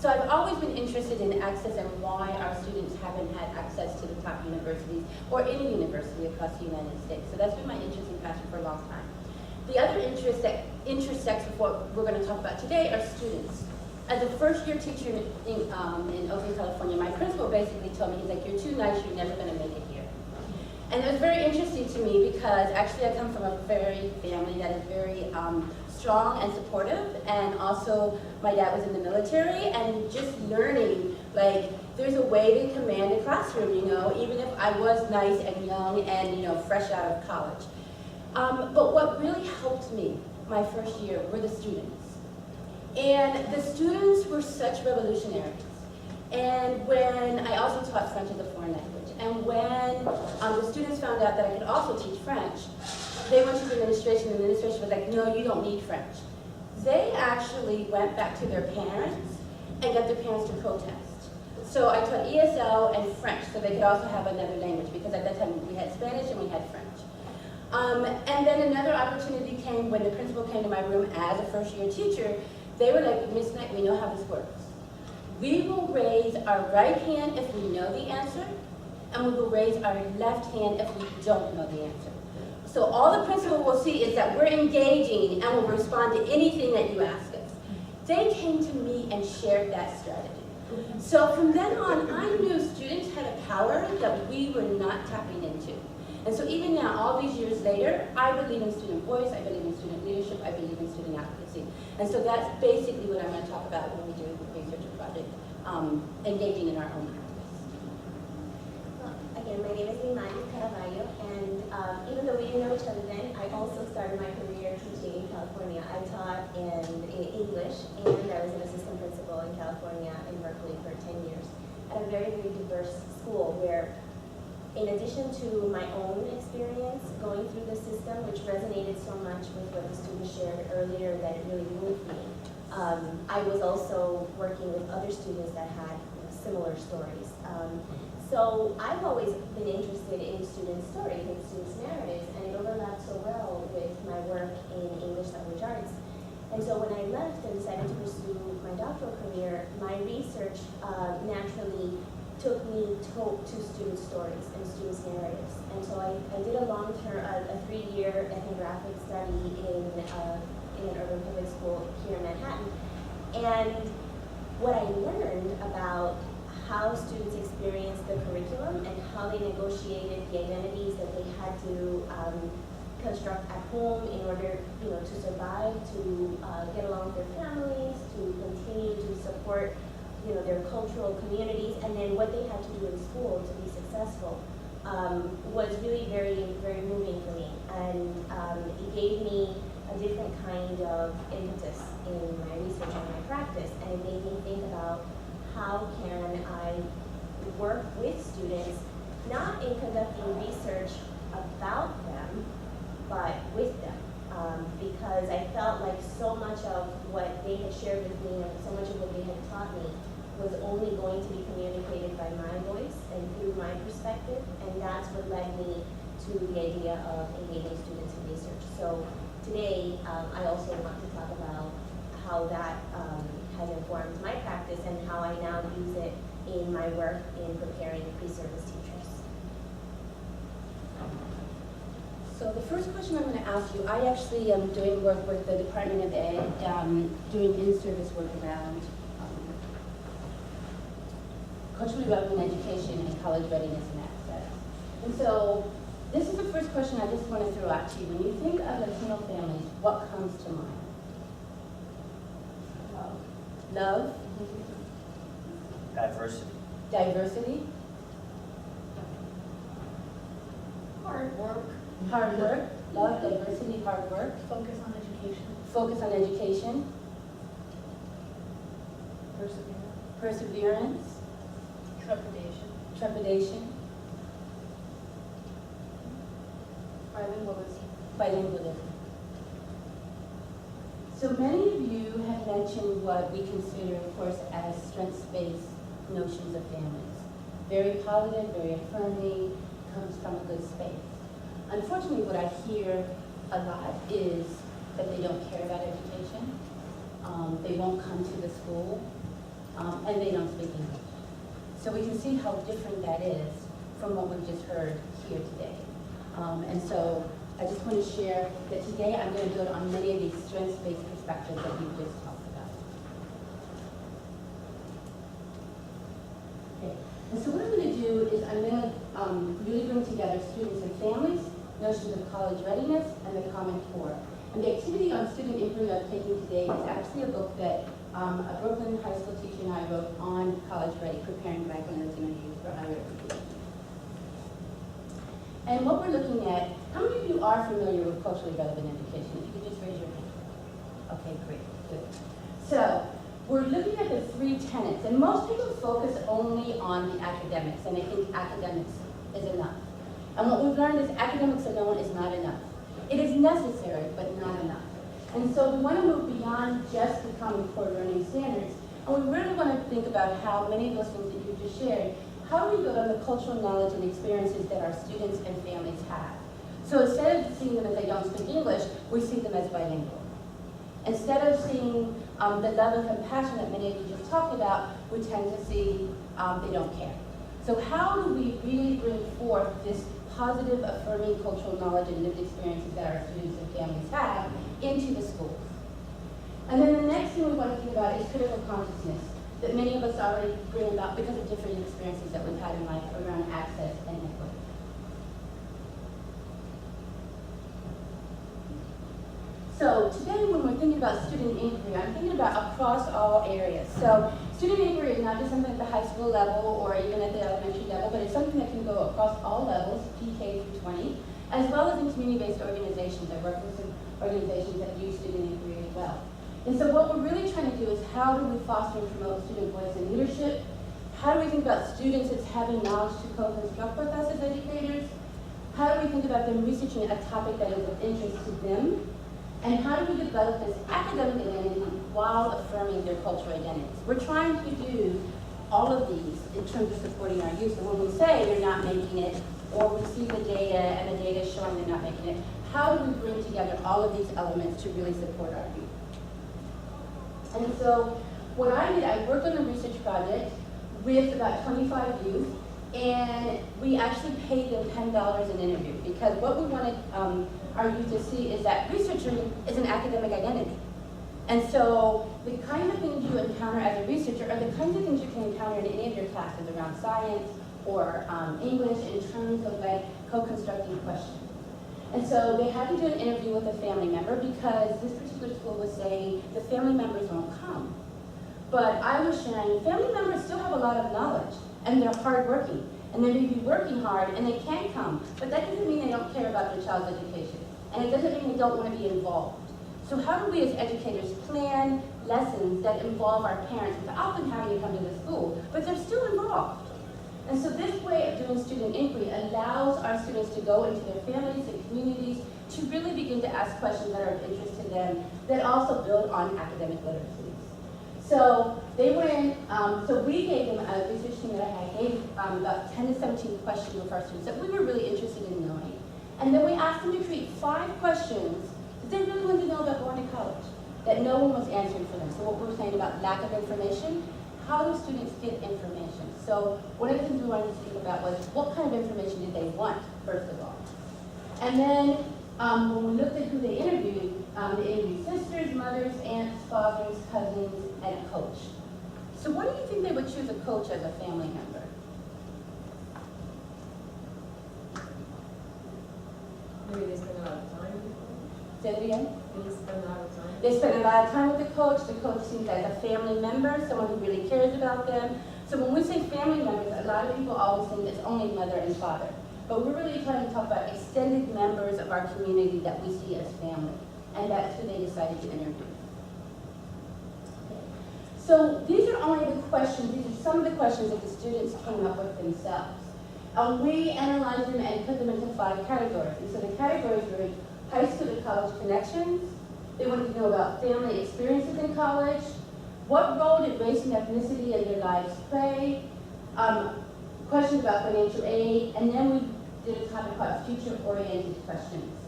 So I've always been interested in access and why our students haven't had access to the top universities or any university across the United States. So that's been my interest and passion for a long time. The other interest that intersects with what we're going to talk about today are students. As a first-year teacher in Oakland, California, my principal basically told me, he's like, you're too nice, you're never going to make it here. And it was very interesting to me because actually I come from a very family that is very strong and supportive, and also my dad was in the military, and just learning, like, there's a way to command a classroom, you know, even if I was nice and young and, you know, fresh out of college. But what really helped me my first year were the students. And the students were such revolutionaries. And when I also taught French as a foreign language, and when the students found out that I could also teach French, they went to the administration, and the administration was like, no, you don't need French. They actually went back to their parents and got their parents to protest. So I taught ESL and French, so they could also have another language, because at that time we had Spanish and we had French. And then another opportunity came when the principal came to my room as a first-year teacher. They were like, Miss Knight, we know how this works. We will raise our right hand if we know the answer, and we will raise our left hand if we don't know the answer. So all the principal will see is that we're engaging and will respond to anything that you ask us. They came to me and shared that strategy. So from then on, I knew students had a power that we were not tapping into. And so even now, all these years later, I believe in student voice, I believe in student leadership, I believe in student advocacy. And so that's basically what I'm going to talk about when we do the research project, engaging in our own practice. Well, again, my name is Imani Caraballo, and even though we didn't know each other then, I also started my career teaching in California. I taught in English, and I was an assistant principal in California in Berkeley for 10 years at a very, very diverse school where, in addition to my own experience going through the system, which resonated so much with what the students shared earlier that it really moved me, I was also working with other students that had similar stories. So I've always been interested in student stories and students' narratives, and it overlapped so well with my work in English language arts. And so when I left and decided to pursue my doctoral career, my research naturally took me to student stories and students' narratives. And so I did a long-term, a 3-year ethnographic study in an urban public school here in Manhattan. And what I learned about how students experienced the curriculum and how they negotiated the identities that they had to construct at home in order, to survive, to get along with their families, to continue to support their cultural communities, and then what they had to do in school to be successful was really very, very moving for me. And it gave me a different kind of impetus in my research and my practice, and it made me think about how can I work with students, not in conducting research about them, but with them. Because I felt like so much of what they had shared with me and so much of what they had taught me was only going to be communicated by my voice and through my perspective, and that's what led me to the idea of engaging students in research. So today, I also want to talk about how that has informed my practice and how I now use it in my work in preparing pre-service teachers. So the first question I'm going to ask you, I actually am doing work with the Department of Ed, doing in-service work around culturally relevant education and college readiness and access. And so this is the first question I just want to throw out to you. When you think of Latino families, what comes to mind? Love? Diversity. Diversity? Hard work. Hard work. Love, diversity, hard work. Focus on education. Focus on education. Perseverance. Perseverance. Trepidation. Trepidation. Bilingualism. Bilingualism. So many of you have mentioned what we consider, of course, as strengths-based notions of families. Very positive, very affirming, comes from a good space. Unfortunately, what I hear a lot is that they don't care about education. They won't come to the school. and they don't speak English. So we can see how different that is from what we've just heard here today. And so I just want to share that today I'm going to build on many of these strengths-based perspectives that we've just talked about. Okay. And so what I'm going to do is I'm going to really bring together students and families, notions of college readiness, and the Common Core. And the activity on student inquiry I'm taking today is actually a book that a Brooklyn high school teacher and I wrote on college ready, preparing Franklin Latino youth for higher education. And what we're looking at, how many of you are familiar with culturally relevant education? If you could just raise your hand. Okay, great, good. So, we're looking at the 3 tenets, and most people focus only on the academics, and they think academics is enough. And what we've learned is academics alone is not enough. It is necessary, but not enough. And so we want to move beyond just the Common Core learning standards, and we really want to think about how many of those things that you just shared, how do we build on the cultural knowledge and experiences that our students and families have? So instead of seeing them as they don't speak English, we see them as bilingual. Instead of seeing the love and compassion that many of you just talked about, we tend to see they don't care. So how do we really bring forth this positive, affirming cultural knowledge and lived experiences that our students and families have into the schools? And then the next thing we want to think about is critical consciousness that many of us already bring about because of different experiences that we've had in life around access and equity. So today when we're thinking about student inquiry, I'm thinking about across all areas. So student inquiry is not just something at the high school level or even at the elementary level, but it's something that can go across all levels, PK through 20, as well as in community-based organizations. I work with some organizations that use student inquiry as well. And so what we're really trying to do is how do we foster and promote student voice and leadership? How do we think about students as having knowledge to co-construct with us as educators? How do we think about them researching a topic that is of interest to them? And how do we develop this academic identity while affirming their cultural identities? We're trying to do all of these in terms of supporting our youth. So when we say they're not making it, or we see the data and the data is showing they're not making it, how do we bring together all of these elements to really support our youth? And so what I did, I worked on a research project with about 25 youth, and we actually paid them $10 an interview because what we wanted our youth to see is that researching is an academic identity. And so the kind of things you encounter as a researcher are the kinds of things you can encounter in any of your classes around science or English in terms of like co-constructing questions. And so they had to do an interview with a family member because this particular school was saying the family members won't come. But I was sharing family members still have a lot of knowledge and they're hardworking. And they may be working hard and they can come, but that doesn't mean they don't care about their child's education. And it doesn't mean they don't want to be involved. So how do we as educators plan lessons that involve our parents without them having to come to the school, but they're still involved? And so this way of doing student inquiry allows our students to go into their families and communities to really begin to ask questions that are of interest to them that also build on academic literacies. So they were in, so we gave them a research team that I had, gave about 10 to 17 questions with our students that we were really interested in knowing. And then we asked them to create 5 questions that they really wanted to know about going to college, that no one was answering for them. So what we were saying about lack of information, how do students get information? So one of the things we wanted to think about was what kind of information did they want, first of all. And then when we looked at who they interviewed sisters, mothers, aunts, fathers, cousins, and a coach. So why do you think they would choose a coach as a family member? Maybe they spend a lot of time with the coach. Say it again? Maybe they spend a lot of time. They spend a lot of time with the coach. The coach seems like a family member, someone who really cares about them. So when we say family members, a lot of people always think it's only mother and father. But we're really trying to talk about extended members of our community that we see as family. And that's who they decided to interview. Okay. So these are only the questions, these are some of the questions that the students came up with themselves. We analyzed them and put them into 5 categories. And so the categories were high school to college connections. They wanted to know about family experiences in college. What role did race and ethnicity in their lives play? Questions about financial aid. And then we did a topic called future-oriented questions.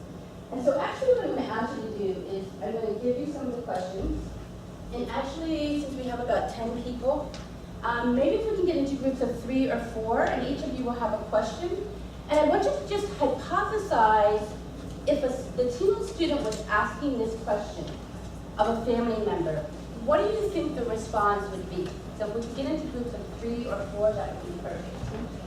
And so actually what I'm going to ask you to do is I'm going to give you some of the questions. And actually, since we have about 10 people, Maybe if we can get into groups of 3 or 4, and each of you will have a question. And I want you to just hypothesize if the teen student was asking this question of a family member, what do you think the response would be? So if we could get into groups of 3 or 4, that would be perfect.